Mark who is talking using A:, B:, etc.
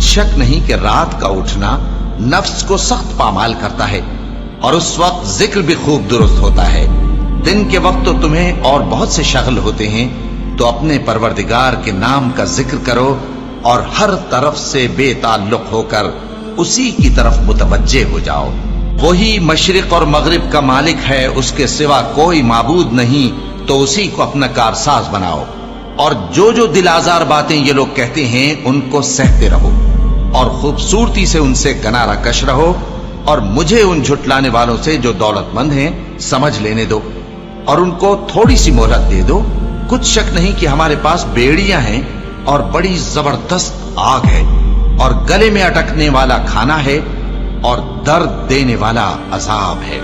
A: शक नहीं कि रात का उठना नफ्स को सख्त पामाल करता है और उस वक्त जिक्र भी खूब दुरुस्त होता है। दिन के वक्त तो तुम्हें और बहुत से शगल होते हैं, तो अपने परवरदिगार के नाम का जिक्र करो और हर तरफ से बेताल्लुक होकर उसी की तरफ मुतवज्जे हो जाओ। वही मशरिक और मगरिब का मालिक है, उसके सिवा कोई माबूद नहीं, तो उसी को अपना कारसाज बनाओ। और जो जो दिल आजार बातें ये लोग कहते हैं उनको सहते रहो और खूबसूरती से उनसे किनारा कश रहो, और मुझे उन झुटलाने वालों से जो दौलतमंद हैं समझ लेने दो और उनको थोड़ी सी मोहलत दे दो। कुछ शक नहीं कि हमारे पास बेड़ियां हैं और बड़ी जबरदस्त आग है और गले में अटकने वाला खाना है और दर्द देने वाला अजाब है।